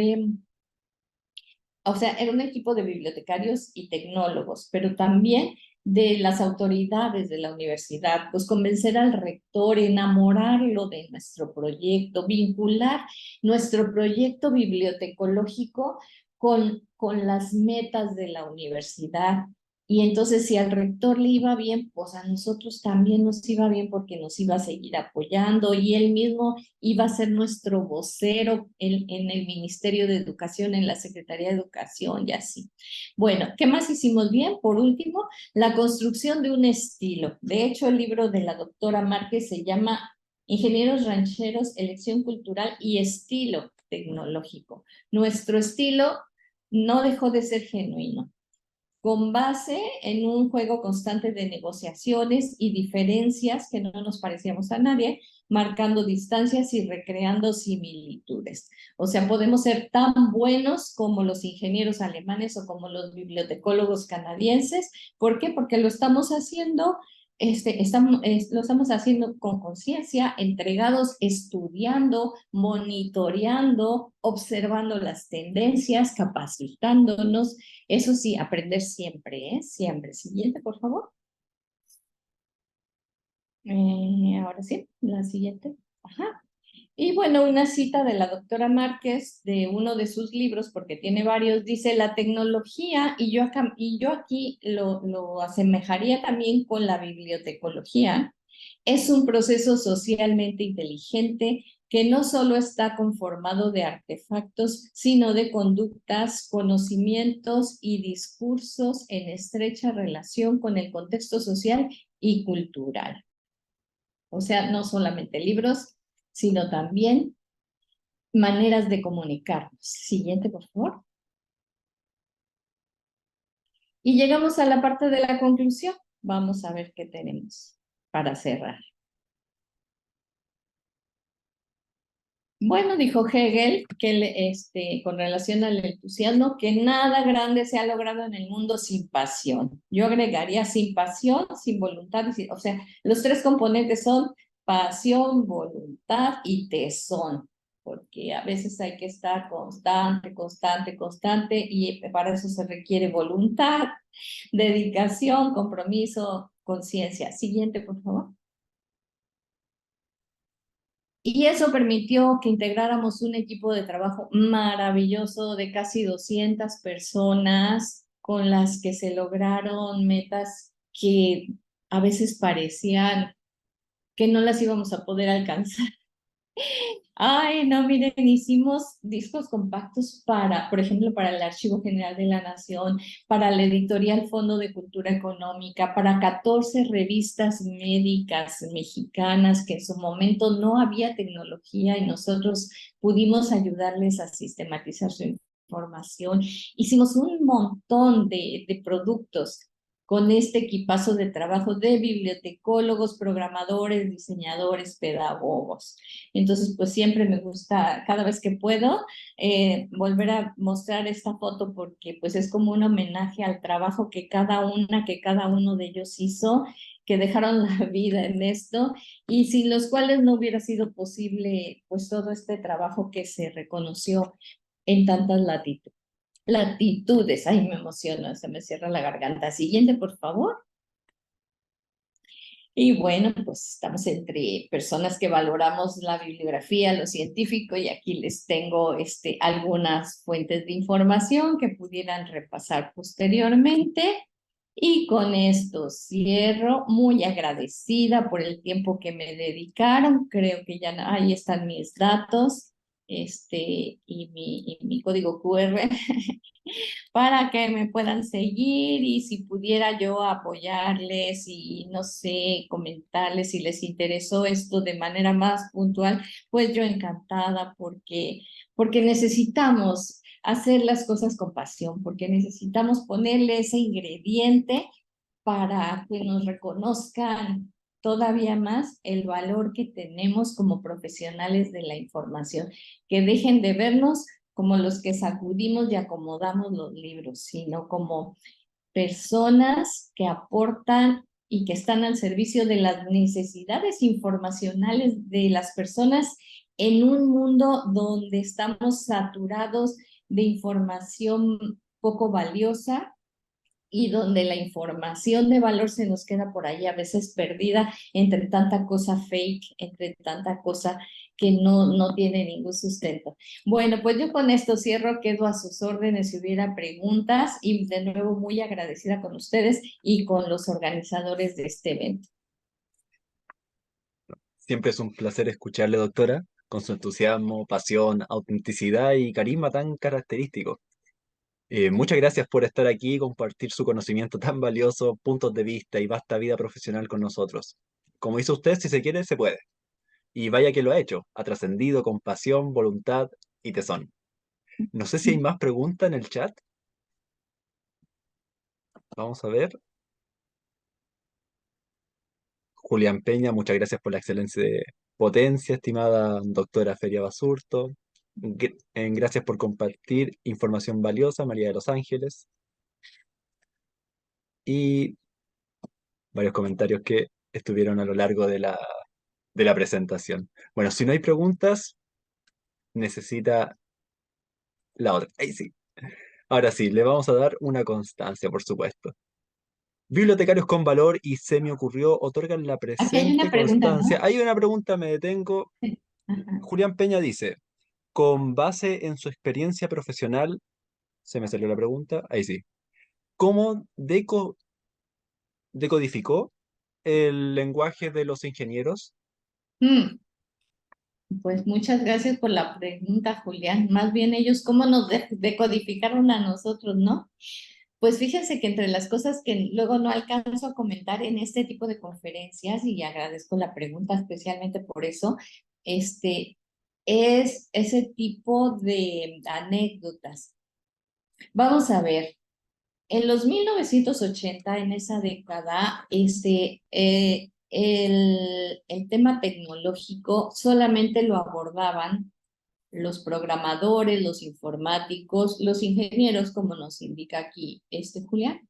o sea, era un equipo de bibliotecarios y tecnólogos, pero también de las autoridades de la universidad, pues convencer al rector, enamorarlo de nuestro proyecto, vincular nuestro proyecto bibliotecológico con las metas de la universidad. Y entonces si al rector le iba bien, pues a nosotros también nos iba bien porque nos iba a seguir apoyando y él mismo iba a ser nuestro vocero en el Ministerio de Educación, en la Secretaría de Educación y así. Bueno, ¿qué más hicimos bien? Por último, la construcción de un estilo. De hecho, el libro de la doctora Márquez se llama Ingenieros rancheros, elección cultural y estilo tecnológico. Nuestro estilo no dejó de ser genuino, con base en un juego constante de negociaciones y diferencias que no nos parecíamos a nadie, marcando distancias y recreando similitudes. O sea, podemos ser tan buenos como los ingenieros alemanes o como los bibliotecólogos canadienses. ¿Por qué? Porque lo estamos haciendo lo estamos haciendo con conciencia, entregados, estudiando, monitoreando, observando las tendencias, capacitándonos. Eso sí, aprender siempre, ¿eh? Siempre. Siguiente, por favor. Ahora sí, la siguiente. Ajá. Y bueno, una cita de la doctora Márquez de uno de sus libros, porque tiene varios, dice, la tecnología, y yo aquí lo asemejaría también con la bibliotecología, es un proceso socialmente inteligente que no solo está conformado de artefactos, sino de conductas, conocimientos y discursos en estrecha relación con el contexto social y cultural. O sea, no solamente libros, sino también maneras de comunicarnos. Siguiente, por favor. Y llegamos a la parte de la conclusión. Vamos a ver qué tenemos para cerrar. Bueno, dijo Hegel, que con relación al entusiasmo, que nada grande se ha logrado en el mundo sin pasión. Yo agregaría sin pasión, sin voluntad, o sea, los tres componentes son pasión, voluntad y tesón, porque a veces hay que estar constante, constante, constante, y para eso se requiere voluntad, dedicación, compromiso, conciencia. Siguiente, por favor. Y eso permitió que integráramos un equipo de trabajo maravilloso de casi 200 personas con las que se lograron metas que a veces parecían que no las íbamos a poder alcanzar. Ay, no, miren, hicimos discos compactos para, por ejemplo, para el Archivo General de la Nación, para la editorial Fondo de Cultura Económica, para 14 revistas médicas mexicanas que en su momento no había tecnología y nosotros pudimos ayudarles a sistematizar su información. Hicimos un montón de productos con este equipazo de trabajo de bibliotecólogos, programadores, diseñadores, pedagogos. Entonces, pues siempre me gusta, cada vez que puedo, volver a mostrar esta foto porque pues es como un homenaje al trabajo que cada uno de ellos hizo, que dejaron la vida en esto y sin los cuales no hubiera sido posible pues todo este trabajo que se reconoció en tantas latitudes. Ay, me emociono, se me cierra la garganta. Siguiente, por favor. Y bueno, pues estamos entre personas que valoramos la bibliografía, lo científico, y aquí les tengo algunas fuentes de información que pudieran repasar posteriormente. Y con esto cierro, muy agradecida por el tiempo que me dedicaron. Creo que ya ahí están mis datos, y mi código QR para que me puedan seguir y si pudiera yo apoyarles y no sé, comentarles si les interesó esto de manera más puntual, pues yo encantada porque necesitamos hacer las cosas con pasión, porque necesitamos ponerle ese ingrediente para que nos reconozcan todavía más el valor que tenemos como profesionales de la información, que dejen de vernos como los que sacudimos y acomodamos los libros, sino como personas que aportan y que están al servicio de las necesidades informacionales de las personas en un mundo donde estamos saturados de información poco valiosa y donde la información de valor se nos queda por ahí a veces perdida entre tanta cosa fake, entre tanta cosa que no tiene ningún sustento. Bueno, pues yo con esto cierro, quedo a sus órdenes si hubiera preguntas y de nuevo muy agradecida con ustedes y con los organizadores de este evento. Siempre es un placer escucharle, doctora, con su entusiasmo, pasión, autenticidad y carisma tan característico. Muchas gracias por estar aquí y compartir su conocimiento tan valioso, puntos de vista y vasta vida profesional con nosotros. Como hizo usted, si se quiere, se puede. Y vaya que lo ha hecho, ha trascendido con pasión, voluntad y tesón. No sé si hay más preguntas en el chat. Vamos a ver. Julián Peña, muchas gracias por la excelente potencia, estimada doctora Feria Basurto. Gracias por compartir información valiosa, María de los Ángeles. Y varios comentarios que estuvieron a lo largo de la presentación. Bueno, si no hay preguntas, necesita la otra. Ahí sí. Ahora sí, le vamos a dar una constancia, por supuesto. Bibliotecarios con valor y se me ocurrió otorgan la Aquí hay presente una pregunta, constancia. ¿no? Hay una pregunta, me detengo. Sí. Ajá. Julián Peña dice, con base en su experiencia profesional, se me salió la pregunta, ahí sí, ¿cómo decodificó el lenguaje de los ingenieros? Mm, Pues muchas gracias por la pregunta, Julián. Más bien ellos, ¿cómo nos decodificaron a nosotros, no? Pues fíjense que entre las cosas que luego no alcanzo a comentar en este tipo de conferencias, y agradezco la pregunta especialmente por eso, este, es ese tipo de anécdotas. Vamos a ver, en los 1980, en esa década, el tema tecnológico solamente lo abordaban los programadores, los informáticos, los ingenieros, como nos indica aquí Julián.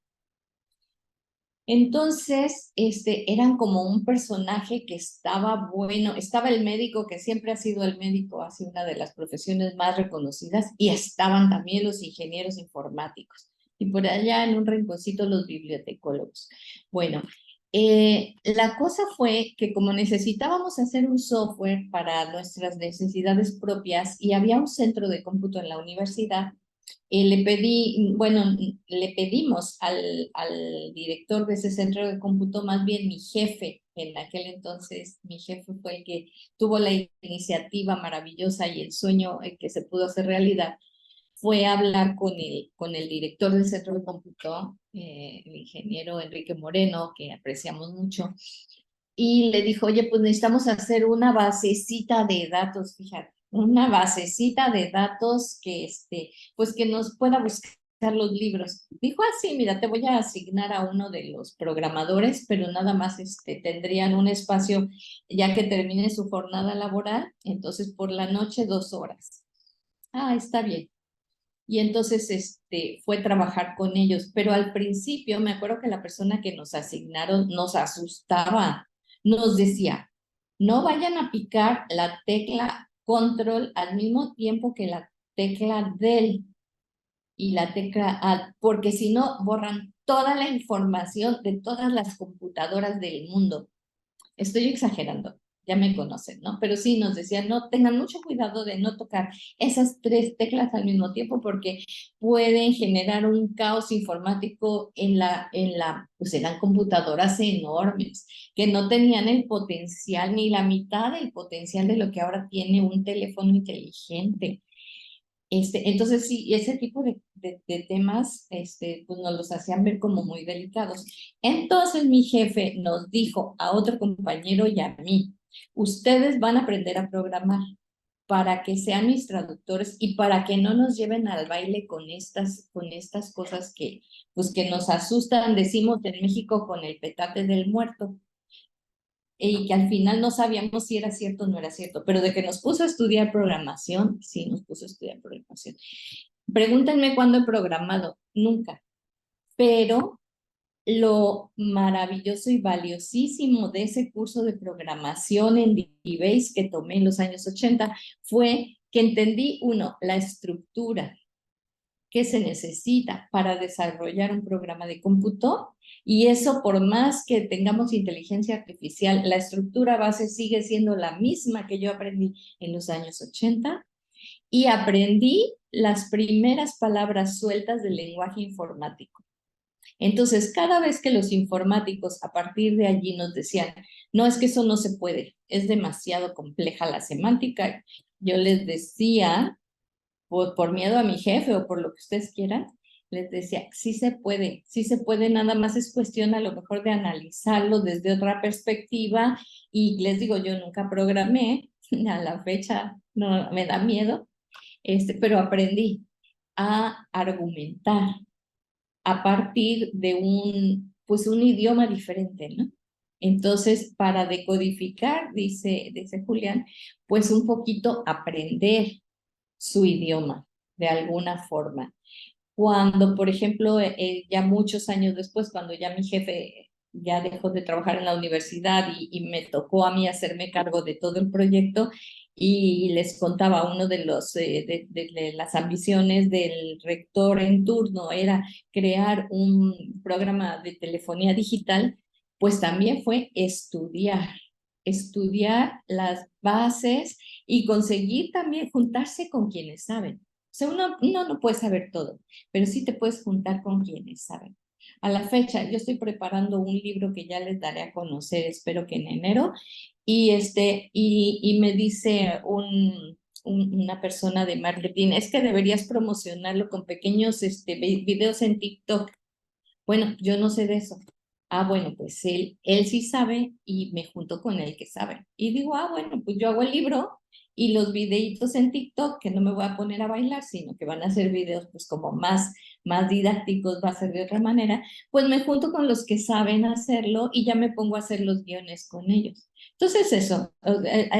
Entonces, eran como un personaje que estaba bueno, estaba el médico, que siempre ha sido el médico, ha sido una de las profesiones más reconocidas, y estaban también los ingenieros informáticos, y por allá en un rinconcito los bibliotecólogos. Bueno, la cosa fue que como necesitábamos hacer un software para nuestras necesidades propias y había un centro de cómputo en la universidad, le pedimos al director de ese centro de cómputo, más bien mi jefe, en aquel entonces mi jefe fue el que tuvo la iniciativa maravillosa y el sueño que se pudo hacer realidad, fue a hablar con el director del centro de cómputo, el ingeniero Enrique Moreno, que apreciamos mucho, y le dijo, oye, pues necesitamos hacer una basecita de datos, fíjate, una basecita de datos pues que nos pueda buscar los libros. Dijo así, mira, te voy a asignar a uno de los programadores, pero nada más tendrían un espacio ya que termine su jornada laboral, entonces por la noche 2 horas. Ah, está bien. Y entonces fue trabajar con ellos, pero al principio me acuerdo que la persona que nos asignaron nos asustaba, nos decía, no vayan a picar la tecla control al mismo tiempo que la tecla del y la tecla alt, porque si no borran toda la información de todas las computadoras del mundo. Estoy exagerando, ya me conocen, ¿no? Pero sí nos decían, no, tengan mucho cuidado de no tocar esas 3 teclas al mismo tiempo porque pueden generar un caos informático pues eran computadoras enormes que no tenían el potencial ni la mitad del potencial de lo que ahora tiene un teléfono inteligente. Entonces sí, ese tipo de temas, pues nos los hacían ver como muy delicados. Entonces mi jefe nos dijo a otro compañero y a mí, ustedes van a aprender a programar para que sean mis traductores y para que no nos lleven al baile con estas cosas pues que nos asustan, decimos en México, con el petate del muerto y que al final no sabíamos si era cierto o no era cierto, pero de que nos puso a estudiar programación, sí nos puso a estudiar programación. Pregúntenme cuándo he programado, nunca, pero lo maravilloso y valiosísimo de ese curso de programación en DBase que tomé en los años 80 fue que entendí, uno, la estructura que se necesita para desarrollar un programa de cómputo, y eso por más que tengamos inteligencia artificial, la estructura base sigue siendo la misma que yo aprendí en los años 80, y aprendí las primeras palabras sueltas del lenguaje informático. Entonces, cada vez que los informáticos a partir de allí nos decían, no, es que eso no se puede, es demasiado compleja la semántica, yo les decía, por miedo a mi jefe o por lo que ustedes quieran, les decía, sí se puede, nada más es cuestión a lo mejor de analizarlo desde otra perspectiva y les digo, yo nunca programé, a la fecha no me da miedo, pero aprendí a argumentar a partir de pues un idioma diferente, ¿no? Entonces, para decodificar, dice Julián, pues un poquito aprender su idioma de alguna forma. Cuando, por ejemplo, ya muchos años después, cuando ya mi jefe ya dejó de trabajar en la universidad y me tocó a mí hacerme cargo de todo el proyecto y les contaba uno de de las ambiciones del rector en turno era crear un programa de telefonía digital, pues también fue estudiar las bases y conseguir también juntarse con quienes saben. O sea, uno no puede saber todo, pero sí te puedes juntar con quienes saben. A la fecha, yo estoy preparando un libro que ya les daré a conocer, espero que en enero, y me dice una persona de marketing, es que deberías promocionarlo con pequeños videos en TikTok. Bueno, yo no sé de eso. Ah, bueno, pues él sí sabe y me junto con él que sabe. Y digo, ah, bueno, pues yo hago el libro y los videitos en TikTok, que no me voy a poner a bailar, sino que van a ser videos pues como más didácticos, va a ser de otra manera, pues me junto con los que saben hacerlo y ya me pongo a hacer los guiones con ellos. Entonces eso,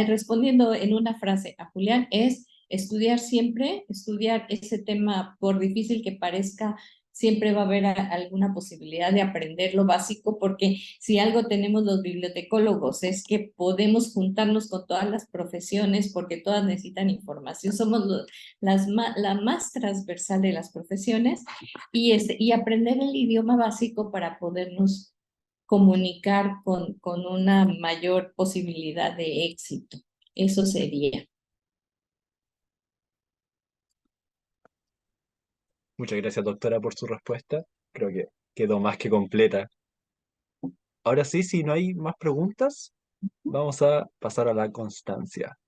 respondiendo en una frase a Julián, es estudiar siempre, estudiar ese tema por difícil que parezca siempre va a haber alguna posibilidad de aprender lo básico, porque si algo tenemos los bibliotecólogos es que podemos juntarnos con todas las profesiones porque todas necesitan información, somos la más transversal de las profesiones y aprender el idioma básico para podernos comunicar con una mayor posibilidad de éxito. Eso sería. Muchas gracias, doctora, por su respuesta. Creo que quedó más que completa. Ahora sí, si no hay más preguntas, vamos a pasar a la constancia.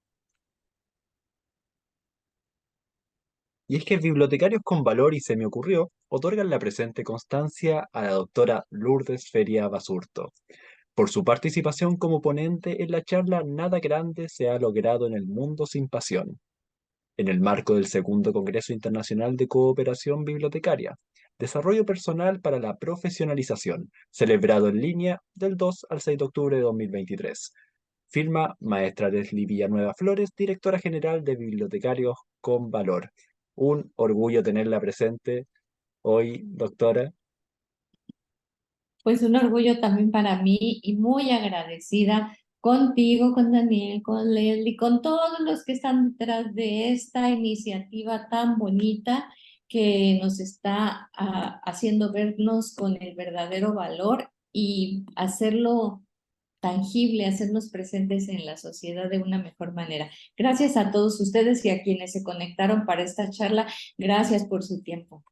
Y es que bibliotecarios con valor y se me ocurrió otorgan la presente constancia a la doctora Lourdes Feria Basurto por su participación como ponente en la charla Nada grande se ha logrado en el mundo sin pasión, en el marco del segundo Congreso Internacional de Cooperación Bibliotecaria, Desarrollo Personal para la Profesionalización, celebrado en línea del 2 al 6 de octubre de 2023. Firma maestra Leslie Villanueva Flores, directora general de Bibliotecarios con Valor. Un orgullo tenerla presente hoy, doctora. Pues un orgullo también para mí y muy agradecida contigo, con Daniel, con Leslie, con todos los que están detrás de esta iniciativa tan bonita que nos está haciendo vernos con el verdadero valor y hacerlo tangible, hacernos presentes en la sociedad de una mejor manera. Gracias a todos ustedes y a quienes se conectaron para esta charla. Gracias por su tiempo.